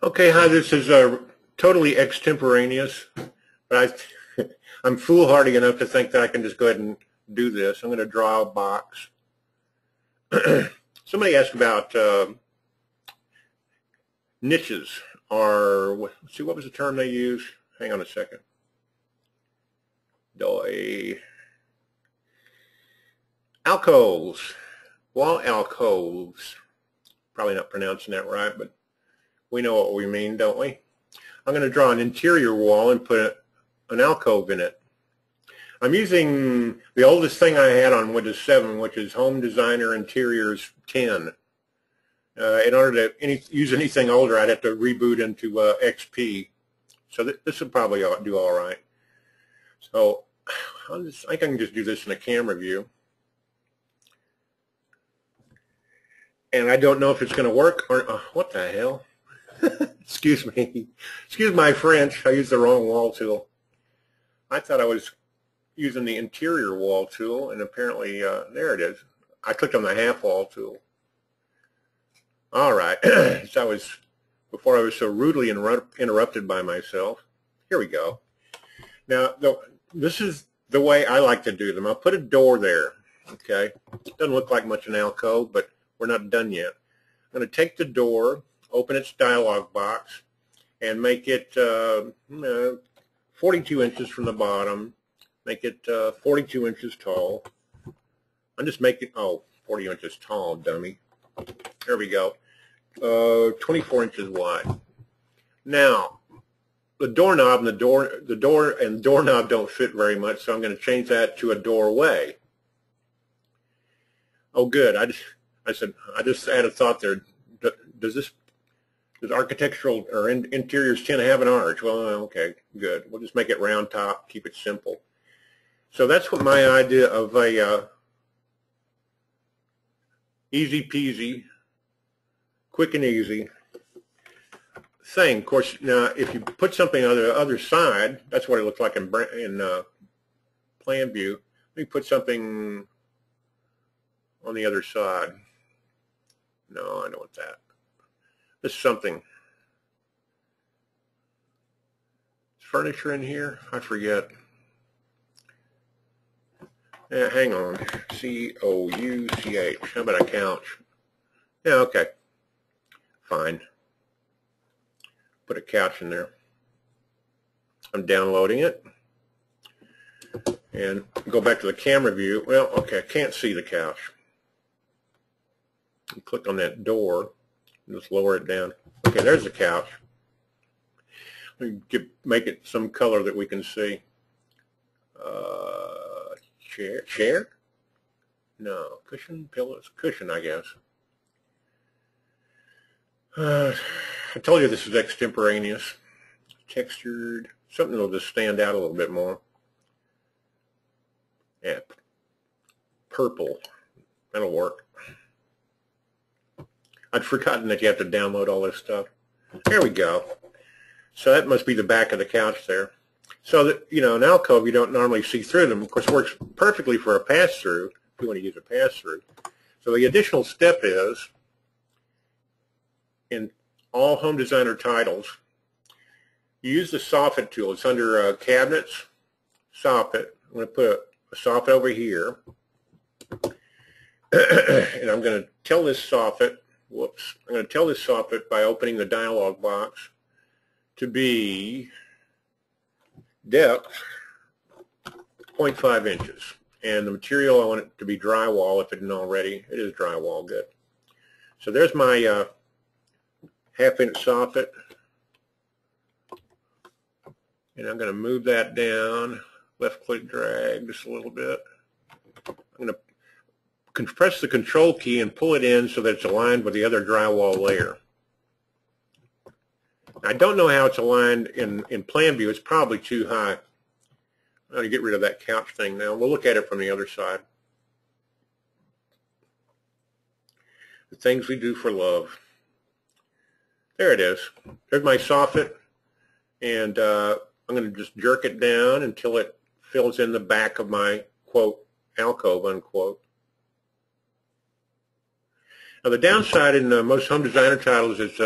Okay, hi, this is totally extemporaneous, but I'm foolhardy enough to think that I can just go ahead and do this. I'm going to draw a box. Somebody asked about niches, or let's see, what was the term they used? Hang on a second. Alcoves, wall alcoves. Probably not pronouncing that right, but we know what we mean, don't we? I'm going to draw an interior wall and put an alcove in it. I'm using the oldest thing I had on Windows 7, which is Home Designer Interiors 10. In order to use anything older, I'd have to reboot into XP. So this will probably do all right. So I think I can just do this in a camera view. And I don't know if it's going to work or what the hell? Excuse me. Excuse my French. I used the wrong wall tool. I thought I was using the interior wall tool, and apparently there it is. I clicked on the half wall tool. All right. So before I was so rudely interrupted by myself. Here we go. Now, this is the way I like to do them. I'll put a door there. Okay. It doesn't look like much an alcove, but we're not done yet. I'm going to take the door, open its dialog box, and make it 42 inches from the bottom. Make it 42 inches tall. I'm just making, 40 inches tall, dummy. There we go. 24 inches wide. Now, the doorknob and the doorknob don't fit very much, so I'm going to change that to a doorway. Oh, good. I just had a thought there. Does architectural or interiors tend to have an arch? Well, okay, good. We'll just make it round top, keep it simple. So that's what my idea of a easy peasy, quick and easy thing. Of course, now if you put something on the other side, that's what it looks like in plan view. Let me put something on the other side. No, I don't want that. This is something. Is furniture in here? I forget. Hang on. C-O-U-C-H. How about a couch? Yeah, okay. Fine. Put a couch in there. I'm downloading it. And go back to the camera view. Well, okay, I can't see the couch. Click on that door. Just lower it down. Okay, there's the couch. Let me make it some color that we can see. Chair? No. Cushion, pillows. Cushion, I guess. I told you this is extemporaneous. Textured. Something that'll just stand out a little bit more. Yeah. Purple. That'll work. I'd forgotten that you have to download all this stuff. There we go. So that must be the back of the couch there. So that, an alcove, you don't normally see through them. Of course, it works perfectly for a pass-through, if you want to use a pass-through. So the additional step is, in all Home Designer titles, you use the Soffit tool. It's under Cabinets, Soffit. I'm going to put a Soffit over here. And I'm going to tell this Soffit, I'm going to tell this soffit by opening the dialog box to be depth 0.5 inches. And the material, I want it to be drywall if it isn't already. It is drywall, good. So there's my half-inch soffit. And I'm going to move that down, left-click drag just a little bit. I'm going to press the control key and pull it in so that it's aligned with the other drywall layer. I don't know how it's aligned in plan view. It's probably too high. I'm going to get rid of that couch thing now. We'll look at it from the other side. The things we do for love. There it is. There's my soffit. And I'm going to just jerk it down until it fills in the back of my, quote, alcove, unquote. Now, the downside in most Home Designer titles is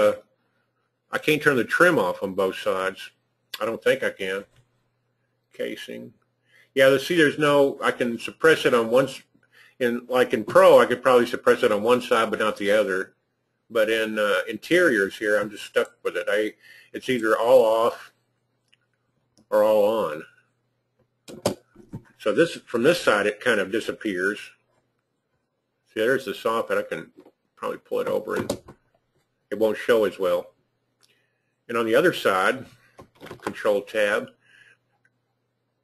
I can't turn the trim off on both sides. I don't think I can. Casing. Yeah, let's see, there's no, I can suppress it on one, like in Pro, I could probably suppress it on one side but not the other. But in interiors here, I'm just stuck with it. It's either all off or all on. So this, from this side, it kind of disappears. See, there's the soffit. I can probably pull it over and it won't show as well. And on the other side, Control Tab,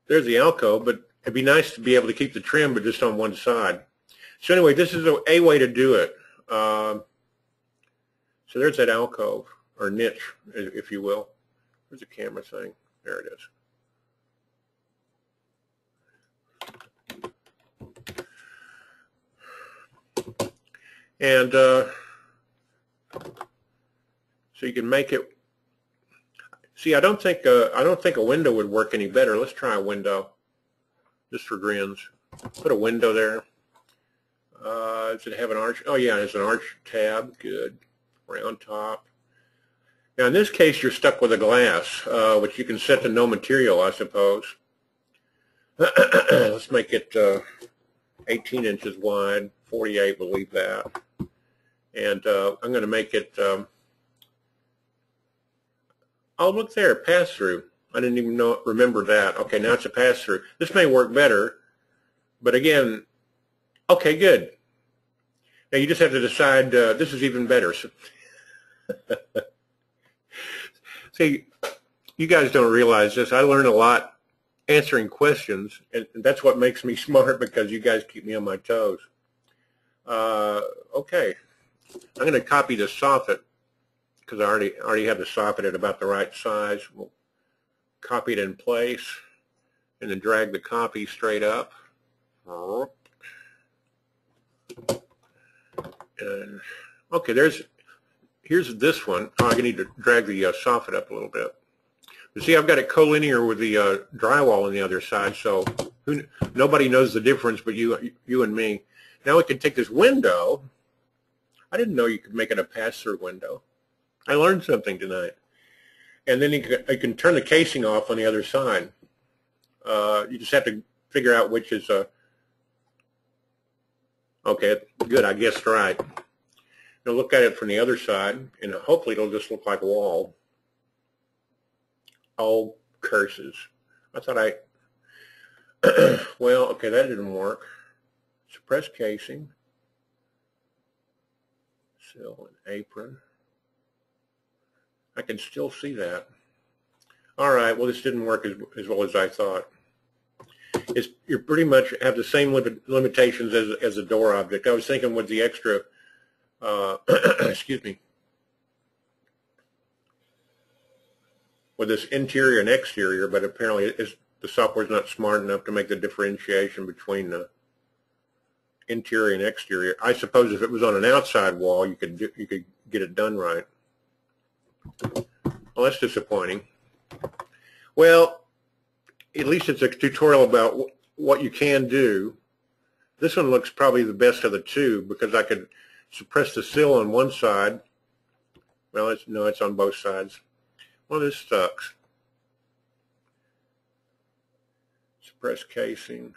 there's the alcove, but it'd be nice to be able to keep the trim, but just on one side. So anyway, this is a way to do it. So there's that alcove, or niche, if you will. Where's the camera thing? There it is. And so you can make it. See, I don't think a window would work any better. Let's try a window, just for grins. Put a window there. Does it have an arch? Oh yeah, it has an arch tab. Good. Round top. Now in this case, you're stuck with a glass, which you can set to no material, I suppose. Let's make it 18 inches wide. 48. We'll leave that. And I'm going to make it. Oh, look there, pass-through. I didn't even remember that. Okay, now it's a pass-through. This may work better, but again, okay, good. Now you just have to decide, this is even better. So see, you guys don't realize this. I learn a lot answering questions, and that's what makes me smart, because you guys keep me on my toes. Okay, I'm going to copy the soffit, because I already have the soffit at about the right size. We'll copy it in place and then drag the copy straight up. And okay, here's this one. Oh, I need to drag the soffit up a little bit. You see, I've got it collinear with the drywall on the other side, so nobody knows the difference but you and me. Now we can take this window. I didn't know you could make it a pass-through window. I learned something tonight. And then you can turn the casing off on the other side. You just have to figure out which is okay, good, I guessed right. Now look at it from the other side, and hopefully it'll just look like a wall. Oh, curses. I thought well, okay, that didn't work. Suppress casing. Sill and apron. I can still see that. All right, well, this didn't work as well as I thought. You pretty much have the same limitations as a door object. I was thinking with the extra, excuse me, with this interior and exterior, but apparently the software's not smart enough to make the differentiation between the interior and exterior. I suppose if it was on an outside wall, you could get it done right. Well, that's disappointing. Well, at least it's a tutorial about what you can do. This one looks probably the best of the two, because I could suppress the sill on one side. Well, it's on both sides. Well, this sucks. Suppress casing.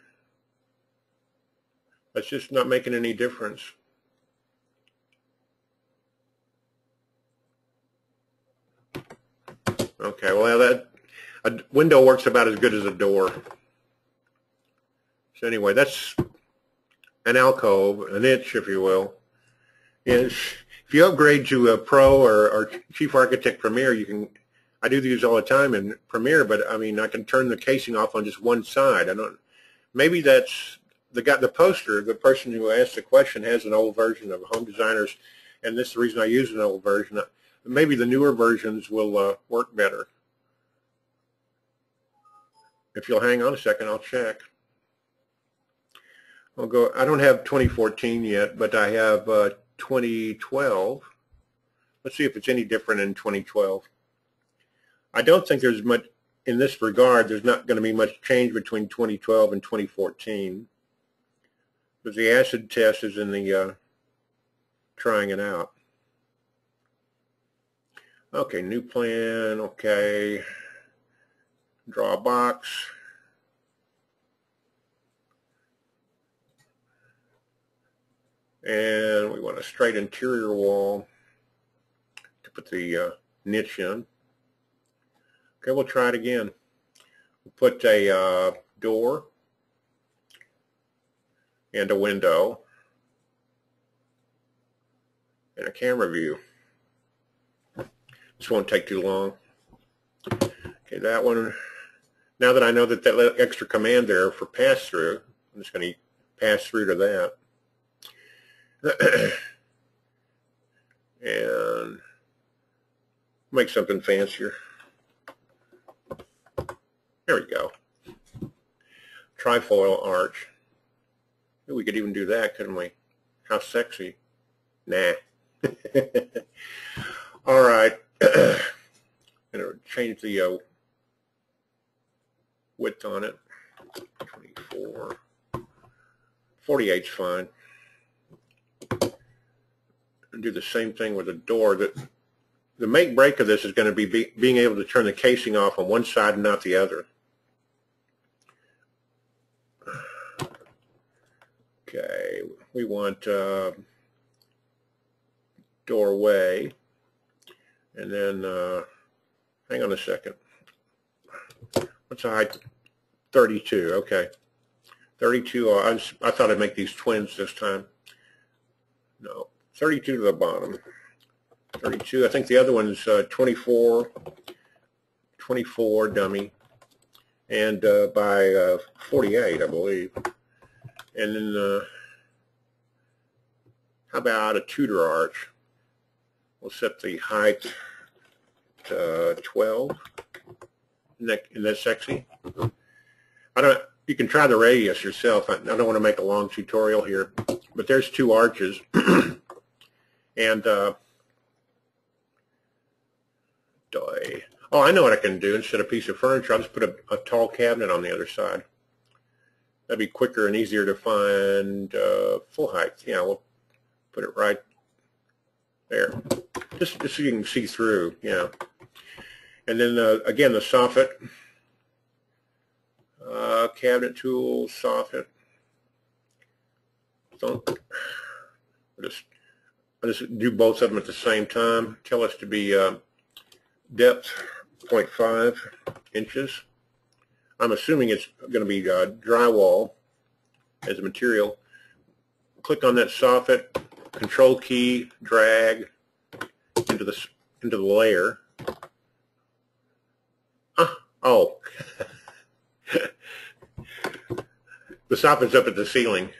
That's just not making any difference. Okay, well, a window works about as good as a door. So anyway, that's an alcove, a niche, if you will. And if you upgrade to a Pro or Chief Architect Premiere, you can. I do these all the time in Premiere, but I mean, I can turn the casing off on just one side. Maybe that's the poster. The person who asked the question has an old version of Home Designers, and this is the reason I use an old version. Maybe the newer versions will work better. If you'll hang on a second, I'll check. I'll go. I don't have 2014 yet, but I have 2012. Let's see if it's any different in 2012. I don't think there's much in this regard. There's not going to be much change between 2012 and 2014. But the acid test is in the trying it out. Okay, new plan, okay. Draw a box. And we want a straight interior wall to put the niche in. Okay, we'll try it again. We'll put a door and a window and a camera view. This won't take too long. Okay, that one. Now that I know that that extra command there for pass-through, I'm just going to pass through to that. And make something fancier. There we go. Trifoil arch. We could even do that, couldn't we? How sexy. Nah. All right. I'm going to change the width on it. 24. 48's fine. And do the same thing with the door. The make break of this is going to be being able to turn the casing off on one side and not the other. Okay, we want doorway, and then hang on a second. What's the height? 32. Okay, 32. I thought I'd make these twins this time. No, 32 to the bottom. 32. I think the other one's 24. 24 dummy, and by 48, I believe. And then how about a Tudor arch? We'll set the height to 12. Isn't that sexy? You can try the radius yourself. I don't want to make a long tutorial here, but there's two arches. And oh, I know what I can do. Instead of a piece of furniture, I'll just put a tall cabinet on the other side. That'd be quicker and easier to find full height. Yeah, we'll put it right there, just so you can see through. Yeah, and then again the soffit, cabinet tool, soffit. So I'll just do both of them at the same time. Tell us to be depth 0.5 inches. I'm assuming it's going to be drywall as a material. Click on that soffit, Control key, drag into the layer. Oh, the soffit's up at the ceiling.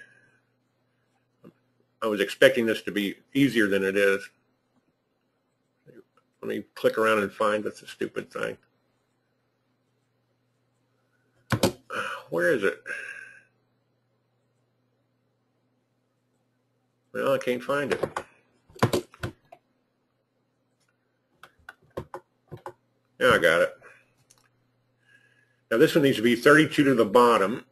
I was expecting this to be easier than it is. Let me click around and find that's a stupid thing. Where is it? Well, I can't find it. Yeah, I got it. Now this one needs to be 32 to the bottom,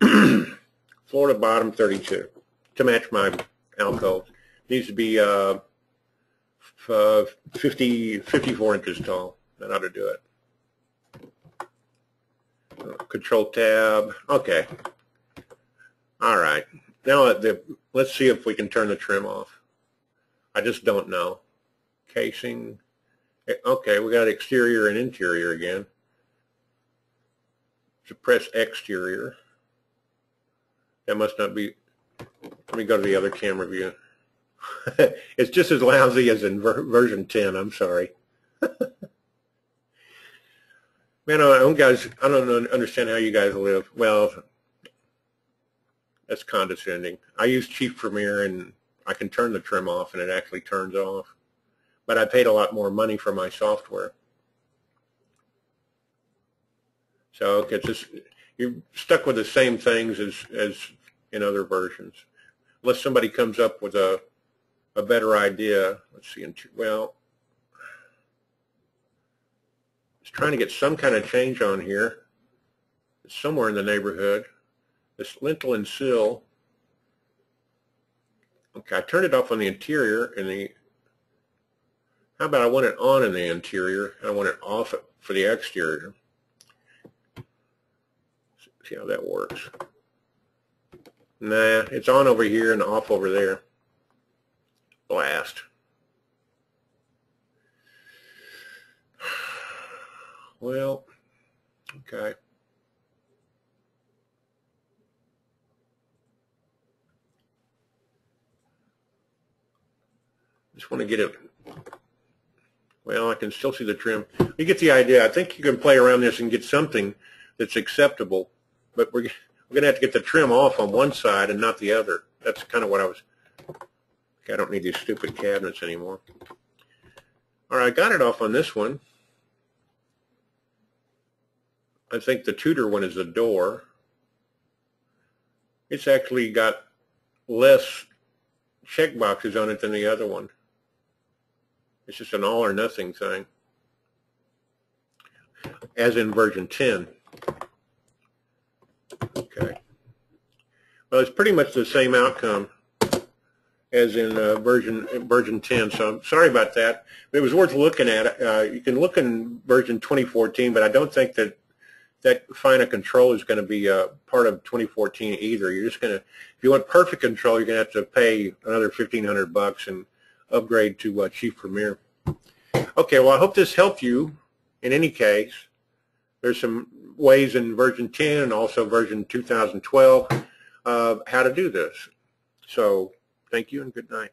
floor to bottom 32, to match my alcove. Needs to be 54 inches tall. That ought to do it. Control tab. Okay. All right. Now let's see if we can turn the trim off. I just don't know. Casing. Okay, we got exterior and interior again. Suppress exterior. That must not be. Let me go to the other camera view. It's just as lousy as in version 10. I'm sorry. Man, I don't understand how you guys live. Well, that's condescending. I use Chief Premiere, and I can turn the trim off, and it actually turns off. But I paid a lot more money for my software. So it's just, you're stuck with the same things as in other versions. Unless somebody comes up with a better idea. Let's see. Well, it's trying to get some kind of change on here. It's somewhere in the neighborhood. This lintel and sill. Okay, I turned it off on the interior, and How about I want it on in the interior, and I want it off for the exterior. See how that works. Nah, it's on over here and off over there. Blast. Well, okay. Just want to get it. Well, I can still see the trim. You get the idea. I think you can play around this and get something that's acceptable, but we're going to have to get the trim off on one side and not the other. That's kind of what I was. Okay, I don't need these stupid cabinets anymore. All right, I got it off on this one. I think the Tudor one is the door. It's actually got less check boxes on it than the other one. It's just an all or nothing thing, as in version 10. Okay. Well, it's pretty much the same outcome as in version 10, so I'm sorry about that. But it was worth looking at. You can look in version 2014, but I don't think that fine a control is going to be part of 2014 either. You're just going to, if you want perfect control, you're going to have to pay another $1,500 and upgrade to Chief Premier. Okay, well, I hope this helped you. In any case, there's some ways in version 10 and also version 2012 of how to do this. So thank you and good night.